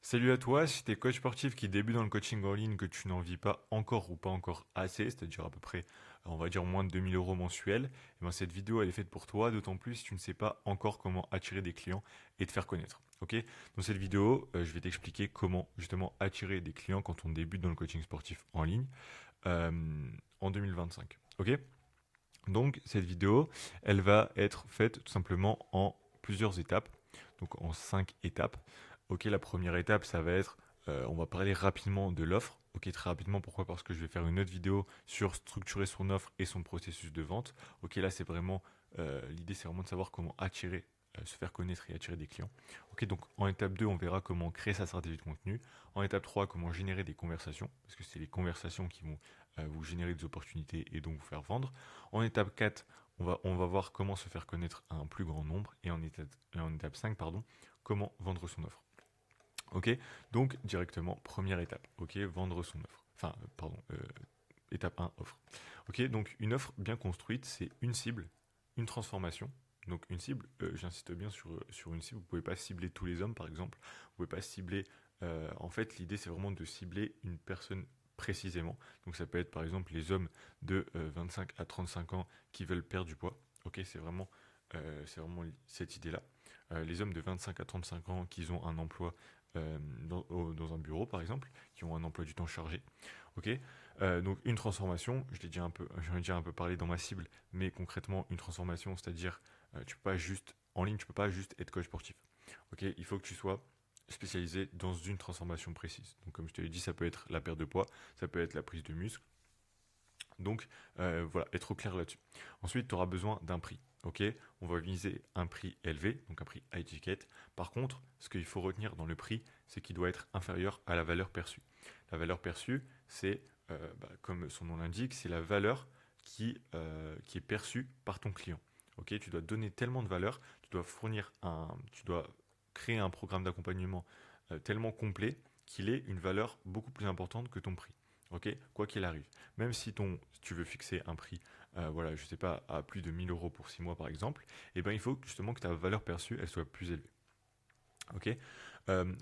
Salut à toi, si tu es coach sportif qui débute dans le coaching en ligne, que tu n'en vis pas encore ou pas encore assez, c'est-à-dire à peu près, on va dire moins de 2 000 € mensuels, et ben cette vidéo elle est faite pour toi, d'autant plus si tu ne sais pas encore comment attirer des clients et te faire connaître. Ok. Dans cette vidéo, je vais t'expliquer comment justement attirer des clients quand on débute dans le coaching sportif en ligne euh, en 2025. Ok. Donc cette vidéo, elle va être faite tout simplement en plusieurs étapes, donc en 5 étapes. Ok, la première étape, ça va être, on va parler rapidement de l'offre. Ok, très rapidement, pourquoi? Parce que je vais faire une autre vidéo sur structurer son offre et son processus de vente. Ok, là c'est vraiment, l'idée c'est vraiment de savoir comment attirer, se faire connaître et attirer des clients. Ok, donc en étape 2, on verra comment créer sa stratégie de contenu. En étape 3, comment générer des conversations, parce que c'est les conversations qui vont vous générer des opportunités et donc vous faire vendre. En étape 4, on va voir comment se faire connaître à un plus grand nombre. Et en étape 5, pardon, comment vendre son offre. Ok. Donc directement, première étape. Ok, vendre son offre. Enfin, pardon, étape 1, offre. Ok, donc une offre bien construite, c'est une cible, une transformation. Donc une cible, j'insiste bien sur une cible, vous ne pouvez pas cibler tous les hommes par exemple, vous ne pouvez pas cibler, en fait l'idée c'est vraiment de cibler une personne précisément. Donc ça peut être par exemple les hommes de 25 à 35 ans qui veulent perdre du poids. Ok, c'est vraiment cette idée-là. Les hommes de 25 à 35 ans qui ont un emploi dans un bureau par exemple, qui ont un emploi du temps chargé. Ok. Donc une transformation, j'en ai déjà un peu parlé dans ma cible, mais concrètement une transformation, c'est-à-dire tu peux pas juste en ligne, tu peux pas juste être coach sportif. Ok, il faut que tu sois spécialisé dans une transformation précise. Donc comme je te l'ai dit, ça peut être la perte de poids, ça peut être la prise de muscle. Donc voilà, être au clair là-dessus. Ensuite, tu auras besoin d'un prix. Ok, on va viser un prix élevé, donc un prix high ticket. Par contre, ce qu'il faut retenir dans le prix, c'est qu'il doit être inférieur à la valeur perçue. La valeur perçue, c'est, comme son nom l'indique, c'est la valeur qui est perçue par ton client. Ok, tu dois donner tellement de valeur, tu dois créer un programme d'accompagnement tellement complet qu'il ait une valeur beaucoup plus importante que ton prix. Ok, quoi qu'il arrive. Même si tu veux fixer un prix, voilà, je sais pas, à plus de 1 000 € pour 6 mois par exemple, eh ben, il faut justement que ta valeur perçue elle soit plus élevée. Ok.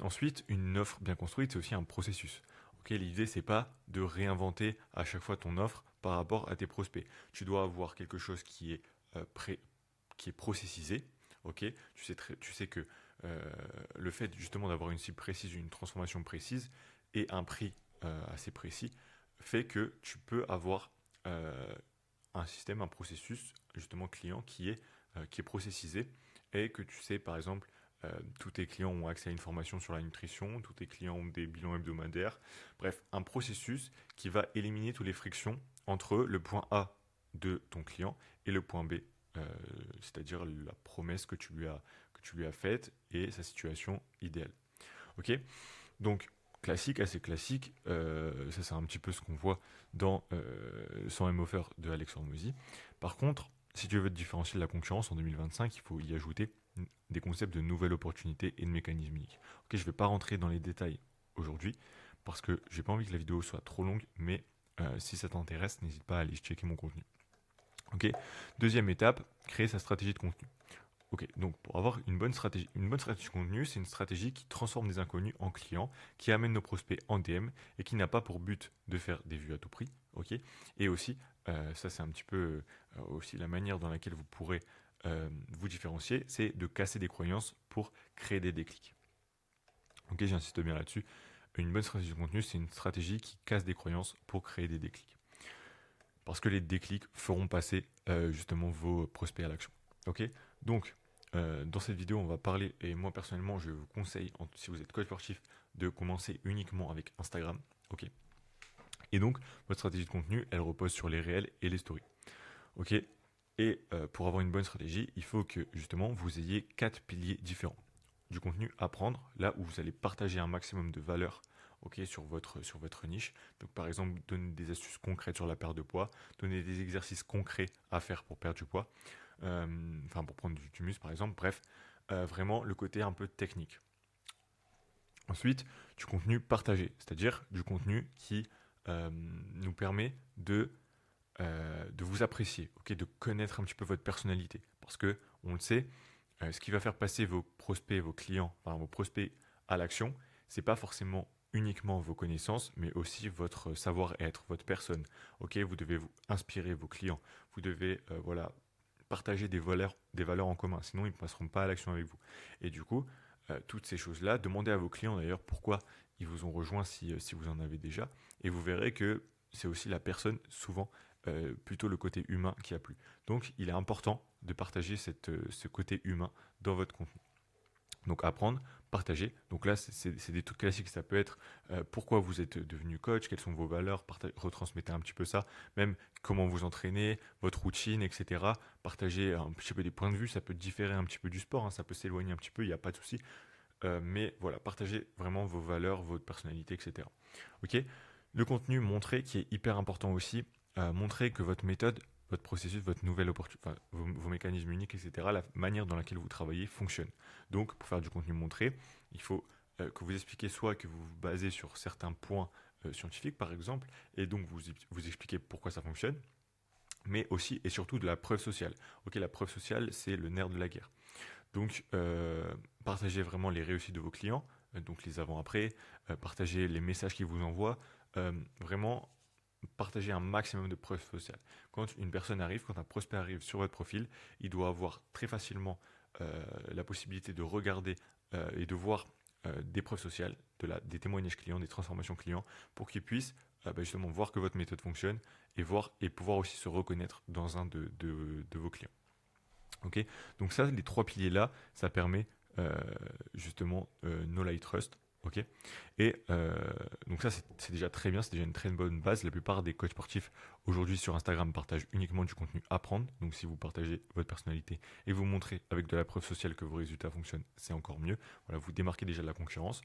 Ensuite, une offre bien construite, c'est aussi un processus. Ok, l'idée c'est pas de réinventer à chaque fois ton offre par rapport à tes prospects. Tu dois avoir quelque chose qui est processisé. Ok, tu sais que le fait justement d'avoir une cible précise, une transformation précise et un prix assez précis fait que tu peux avoir euh, un système, un processus justement client qui est processisé et que tu sais par exemple tous tes clients ont accès à une formation sur la nutrition, tous tes clients ont des bilans hebdomadaires. Bref, un processus qui va éliminer toutes les frictions entre le point A de ton client et le point B, euh, c'est-à-dire la promesse que tu lui as faite et sa situation idéale. Ok. Donc classique, assez classique. Ça c'est un petit peu ce qu'on voit dans 100 M Offer de Alexandre Moisy. Par contre, si tu veux te différencier de la concurrence en 2025, il faut y ajouter des concepts de nouvelles opportunités et de mécanismes uniques. Ok, je ne vais pas rentrer dans les détails aujourd'hui parce que j'ai pas envie que la vidéo soit trop longue, mais si ça t'intéresse, n'hésite pas à aller checker mon contenu. Ok. Deuxième étape, créer sa stratégie de contenu. Ok, donc pour avoir une bonne stratégie de contenu, c'est une stratégie qui transforme des inconnus en clients, qui amène nos prospects en DM et qui n'a pas pour but de faire des vues à tout prix. Ok, et aussi, ça c'est un petit peu aussi la manière dans laquelle vous pourrez vous différencier, c'est de casser des croyances pour créer des déclics. Ok, j'insiste bien là-dessus. Une bonne stratégie de contenu, c'est une stratégie qui casse des croyances pour créer des déclics. Parce que les déclics feront passer justement vos prospects à l'action. Ok. Donc, dans cette vidéo, on va parler, et moi personnellement, je vous conseille, si vous êtes coach sportif, de commencer uniquement avec Instagram. Ok. Et donc, votre stratégie de contenu, elle repose sur les réels et les stories. Ok. Et pour avoir une bonne stratégie, il faut que justement vous ayez 4 piliers différents. Du contenu à prendre, là où vous allez partager un maximum de valeur, ok, sur votre niche. Donc par exemple, donner des astuces concrètes sur la perte de poids, donner des exercices concrets à faire pour perdre du poids, enfin pour prendre du muscle par exemple, bref, vraiment le côté un peu technique. Ensuite, du contenu partagé, c'est-à-dire du contenu qui nous permet de vous apprécier, ok, de connaître un petit peu votre personnalité. Parce que, on le sait, ce qui va faire passer vos prospects, vos clients, enfin vos prospects à l'action, c'est pas forcément uniquement vos connaissances, mais aussi votre savoir-être, votre personne. Ok, vous devez vous inspirer vos clients. Vous devez voilà, partager des valeurs en commun. Sinon, ils ne passeront pas à l'action avec vous. Et du coup, toutes ces choses-là, demandez à vos clients d'ailleurs pourquoi ils vous ont rejoint si vous en avez déjà. Et vous verrez que c'est aussi la personne, souvent, plutôt le côté humain qui a plu. Donc, il est important de partager ce côté humain dans votre contenu. Donc apprendre, partager. Donc là, c'est des trucs classiques. Ça peut être pourquoi vous êtes devenu coach, quelles sont vos valeurs, retransmettez un petit peu ça. Même comment vous entraînez, votre routine, etc. Partagez un petit peu des points de vue. Ça peut différer un petit peu du sport, hein, ça peut s'éloigner un petit peu, il n'y a pas de souci. Mais voilà, partagez vraiment vos valeurs, votre personnalité, etc. Ok. Le contenu montré qui est hyper important aussi. Montrer que votre méthode, votre processus, votre nouvelle opportunité, enfin, vos mécanismes uniques, etc., la manière dans laquelle vous travaillez fonctionne. Donc, pour faire du contenu montré, il faut que vous expliquiez soit que vous vous basez sur certains points scientifiques, par exemple, et donc vous expliquez pourquoi ça fonctionne, mais aussi et surtout de la preuve sociale. Ok, la preuve sociale, c'est le nerf de la guerre. Donc, partagez vraiment les réussites de vos clients, donc les avant-après, partagez les messages qu'ils vous envoient, vraiment partager un maximum de preuves sociales. Quand une personne arrive, quand un prospect arrive sur votre profil, il doit avoir très facilement la possibilité de regarder et de voir des preuves sociales, des témoignages clients, des transformations clients, pour qu'il puisse justement voir que votre méthode fonctionne et pouvoir aussi se reconnaître dans un de vos clients. Ok, donc ça, les trois piliers-là, ça permet justement No Light Trust. Ok, et donc ça, c'est déjà très bien, c'est déjà une très bonne base. La plupart des coachs sportifs aujourd'hui sur Instagram partagent uniquement du contenu à apprendre. Donc si vous partagez votre personnalité et vous montrez avec de la preuve sociale que vos résultats fonctionnent, c'est encore mieux. Voilà, vous démarquez déjà de la concurrence.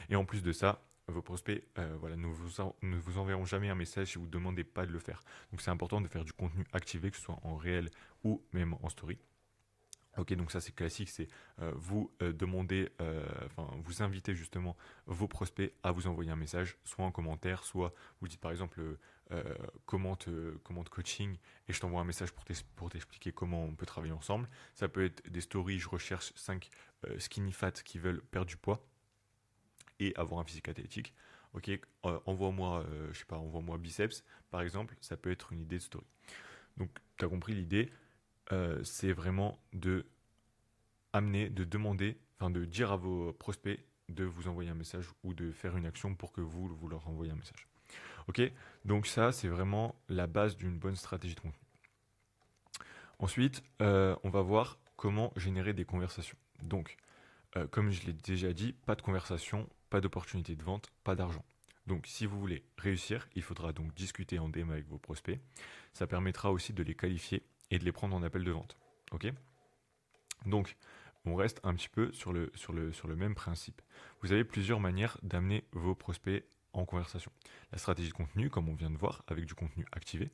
Et en plus de ça, vos prospects voilà, ne vous enverront jamais un message si vous ne demandez pas de le faire. Donc c'est important de faire du contenu activé, que ce soit en réel ou même en story. Ok, donc ça c'est classique, c'est vous demander, enfin vous invitez justement vos prospects à vous envoyer un message, soit en commentaire, soit vous dites par exemple commente coaching et je t'envoie un message pour t'expliquer comment on peut travailler ensemble. Ça peut être des stories, je recherche 5 skinny fat qui veulent perdre du poids et avoir un physique athlétique. Ok, envoie-moi, je sais pas, envoie-moi biceps par exemple, ça peut être une idée de story. Donc tu as compris l'idée, c'est vraiment de amener, de demander, enfin de dire à vos prospects de vous envoyer un message ou de faire une action pour que vous leur envoyez un message. Ok, donc ça c'est vraiment la base d'une bonne stratégie de contenu. Ensuite, on va voir comment générer des conversations. Donc, comme je l'ai déjà dit, pas de conversation, pas d'opportunité de vente, pas d'argent. Donc, si vous voulez réussir, il faudra donc discuter en DM avec vos prospects. Ça permettra aussi de les qualifier et de les prendre en appel de vente. Ok. Donc, on reste un petit peu sur le même principe. Vous avez plusieurs manières d'amener vos prospects en conversation. La stratégie de contenu, comme on vient de voir, avec du contenu activé,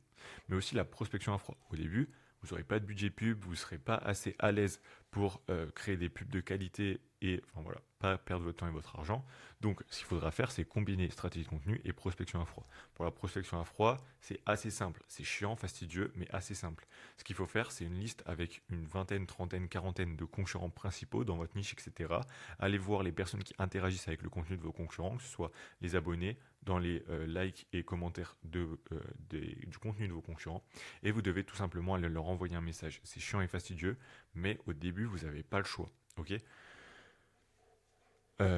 mais aussi la prospection à froid. Au début, vous n'aurez pas de budget pub, vous ne serez pas assez à l'aise pour créer des pubs de qualité et enfin voilà, pas perdre votre temps et votre argent. Donc, ce qu'il faudra faire, c'est combiner stratégie de contenu et prospection à froid. Pour la prospection à froid, c'est assez simple. C'est chiant, fastidieux, mais assez simple. Ce qu'il faut faire, c'est une liste avec une vingtaine, trentaine, quarantaine de concurrents principaux dans votre niche, etc. Allez voir les personnes qui interagissent avec le contenu de vos concurrents, que ce soit les abonnés, dans les likes et commentaires du contenu de vos concurrents. Et vous devez tout simplement aller leur envoyer un message. C'est chiant et fastidieux, mais au début, vous n'avez pas le choix. Ok.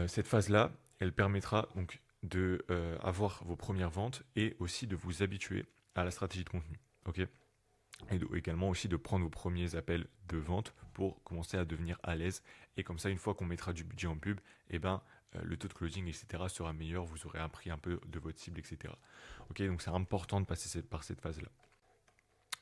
Cette phase-là, elle permettra donc de avoir vos premières ventes et aussi de vous habituer à la stratégie de contenu. Ok. Et également aussi de prendre vos premiers appels de vente pour commencer à devenir à l'aise. Et comme ça, une fois qu'on mettra du budget en pub, eh ben, le taux de closing, etc. sera meilleur. Vous aurez appris un peu de votre cible, etc. Ok, donc c'est important de passer par cette phase-là.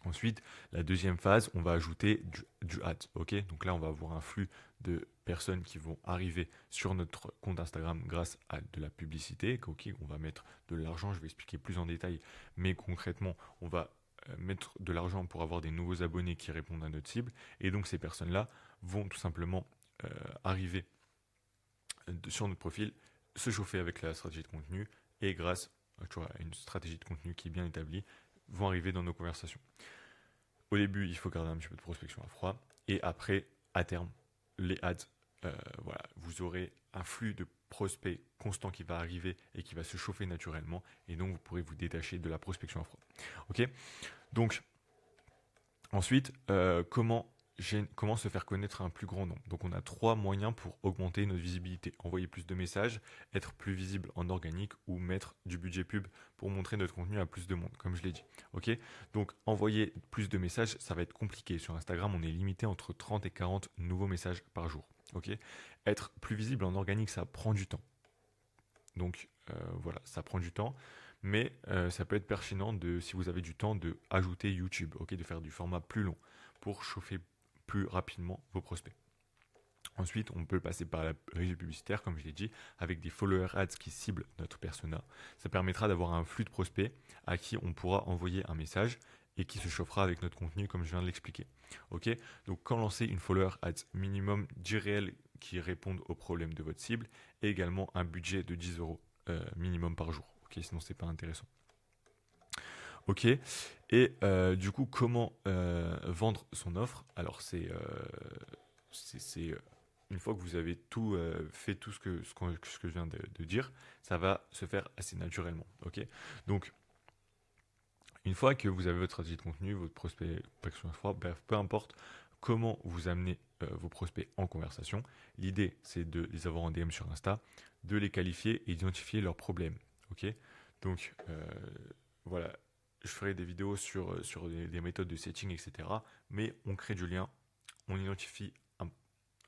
Ensuite, la deuxième phase, on va ajouter du ads. Ok, donc là, on va avoir un flux de personnes qui vont arriver sur notre compte Instagram grâce à de la publicité. Ok, on va mettre de l'argent. Je vais expliquer plus en détail, mais concrètement, on va mettre de l'argent pour avoir des nouveaux abonnés qui répondent à notre cible. Et donc, ces personnes-là vont tout simplement arriver sur notre profil, se chauffer avec la stratégie de contenu et grâce à une stratégie de contenu qui est bien établie, vont arriver dans nos conversations. Au début, il faut garder un petit peu de prospection à froid. Et après, à terme, les ads, voilà, vous aurez un flux de prospects constant qui va arriver et qui va se chauffer naturellement. Et donc, vous pourrez vous détacher de la prospection à froid. Ok. Donc, ensuite, comment se faire connaître à un plus grand nombre? Donc on a 3 moyens pour augmenter notre visibilité. Envoyer plus de messages, être plus visible en organique ou mettre du budget pub pour montrer notre contenu à plus de monde, comme je l'ai dit. Ok. Donc envoyer plus de messages, ça va être compliqué. Sur Instagram, on est limité entre 30 et 40 nouveaux messages par jour. Ok. Être plus visible en organique, ça prend du temps. Donc voilà, ça prend du temps. Mais ça peut être pertinent si vous avez du temps de ajouter YouTube, ok, de faire du format plus long pour chauffer plus rapidement vos prospects. Ensuite, on peut passer par la régie publicitaire, comme je l'ai dit, avec des follower ads qui ciblent notre persona. Ça permettra d'avoir un flux de prospects à qui on pourra envoyer un message et qui se chauffera avec notre contenu, comme je viens de l'expliquer. Ok. Donc, quand lancer une follower ads minimum 10 réels qui répondent aux problèmes de votre cible et également un budget de 10 euros minimum par jour. Ok, sinon c'est pas intéressant. Ok. Et du coup, comment vendre son offre? Alors c'est une fois que vous avez tout fait tout ce que je viens de dire, ça va se faire assez naturellement. Ok. Donc une fois que vous avez votre stratégie de contenu, votre prospection à froid, bref, peu importe comment vous amenez vos prospects en conversation, l'idée c'est de les avoir en DM sur Insta, de les qualifier et d'identifier leurs problèmes. Ok. Donc voilà, je ferai des vidéos sur des méthodes de setting, etc. Mais on crée du lien, on identifie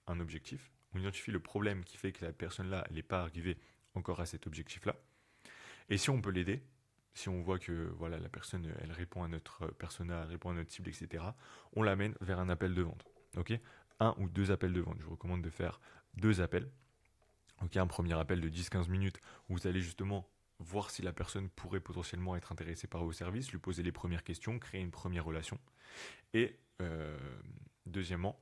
un objectif, on identifie le problème qui fait que la personne-là n'est pas arrivée encore à cet objectif-là. Et si on peut l'aider, si on voit que voilà, la personne elle répond à notre persona, elle répond à notre cible, etc., on l'amène vers un appel de vente. Ok, 1 ou 2 appels de vente. Je vous recommande de faire 2 appels. Ok, un premier appel de 10-15 minutes où vous allez justement voir si la personne pourrait potentiellement être intéressée par vos services, lui poser les premières questions, créer une première relation. Et deuxièmement,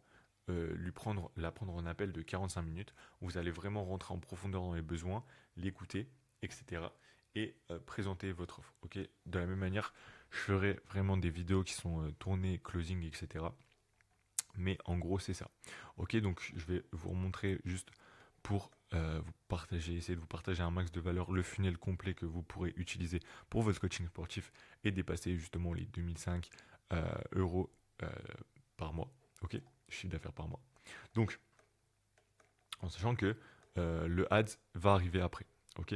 la prendre en appel de 45 minutes où vous allez vraiment rentrer en profondeur dans les besoins, l'écouter, etc. et présenter votre offre. Ok. De la même manière, je ferai vraiment des vidéos qui sont tournées, closing, etc. Mais en gros, c'est ça. Ok, donc je vais vous montrer juste pour vous partager, essayer de vous partager un max de valeur, le funnel complet que vous pourrez utiliser pour votre coaching sportif et dépasser justement les 2005 euros par mois. Ok, chiffre d'affaires par mois. Donc, en sachant que le ads va arriver après. Ok,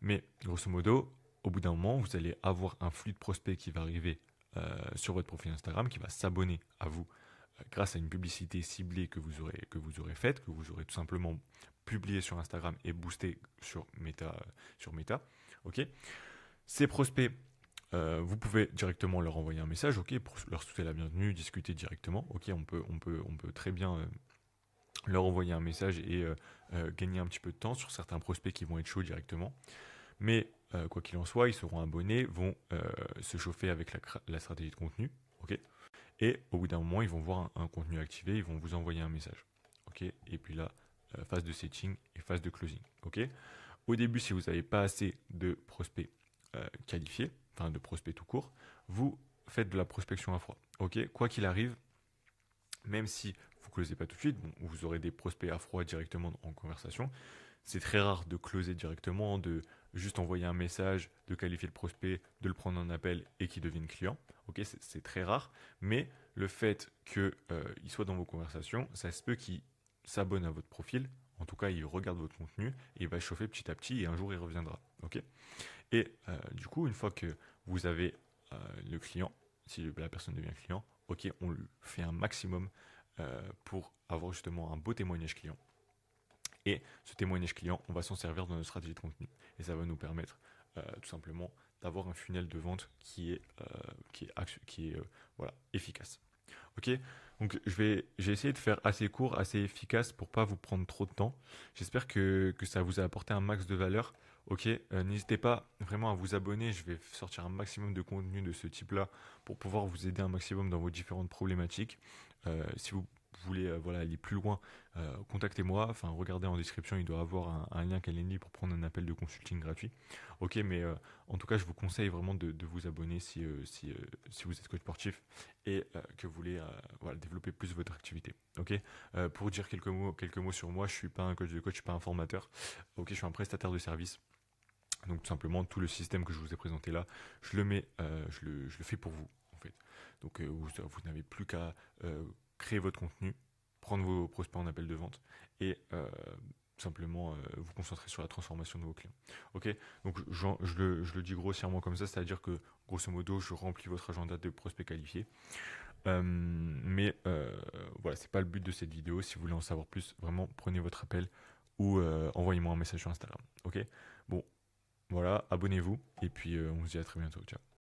mais grosso modo, au bout d'un moment, vous allez avoir un flux de prospects qui va arriver sur votre profil Instagram, qui va s'abonner à vous grâce à une publicité ciblée que vous aurez faite, que vous aurez tout simplement publié sur Instagram et boosté sur Meta. Ok. Ces prospects, vous pouvez directement leur envoyer un message, ok, pour leur souhaiter la bienvenue, discuter directement. Ok, on peut très bien leur envoyer un message et gagner un petit peu de temps sur certains prospects qui vont être chauds directement. Mais quoi qu'il en soit, ils seront abonnés, vont se chauffer avec la stratégie de contenu. Ok. Et au bout d'un moment, ils vont voir un contenu activé, ils vont vous envoyer un message. Ok. Et puis là, phase de setting et phase de closing. Ok. Au début, si vous n'avez pas assez de prospects qualifiés, enfin de prospects tout court, vous faites de la prospection à froid. Ok. Quoi qu'il arrive, même si vous ne closez pas tout de suite, bon, vous aurez des prospects à froid directement en conversation. C'est très rare de closer directement, de juste envoyer un message, de qualifier le prospect, de le prendre en appel et qu'il devienne client. Ok, c'est très rare, mais le fait qu'il soit dans vos conversations, ça se peut qu'il s'abonne à votre profil. En tout cas, il regarde votre contenu et il va chauffer petit à petit et un jour il reviendra. Ok. Et du coup, une fois que vous avez le client, si la personne devient client, ok, on lui fait un maximum pour avoir justement un beau témoignage client. Et ce témoignage client, on va s'en servir dans notre stratégie de contenu. Et ça va nous permettre tout simplement d'avoir un funnel de vente qui est voilà, efficace. Ok, donc j'ai essayé de faire assez court, assez efficace pour pas vous prendre trop de temps. J'espère que ça vous a apporté un max de valeur. Ok, n'hésitez pas vraiment à vous abonner. Je vais sortir un maximum de contenu de ce type-là pour pouvoir vous aider un maximum dans vos différentes problématiques. Si vous voulez voilà, aller plus loin, contactez-moi. Enfin, regardez en description, il doit y avoir un lien Calendly pour prendre un appel de consulting gratuit. Ok, mais en tout cas, je vous conseille vraiment de vous abonner si vous êtes coach sportif et que vous voulez voilà, développer plus votre activité. Ok. Pour dire quelques mots sur moi, je suis pas un coach de coach, je suis pas un formateur. Ok, je suis un prestataire de service. Donc tout simplement, tout le système que je vous ai présenté là, je le mets, je le fais pour vous en fait. Donc vous n'avez plus qu'à créer votre contenu, prendre vos prospects en appel de vente et simplement vous concentrer sur la transformation de vos clients. Ok, donc je le dis grossièrement comme ça, c'est-à-dire que grosso modo, je remplis votre agenda de prospects qualifiés. Mais voilà, c'est pas le but de cette vidéo. Si vous voulez en savoir plus, vraiment prenez votre appel ou envoyez-moi un message sur Instagram. Ok, bon, voilà, abonnez-vous et puis on se dit à très bientôt. Ciao.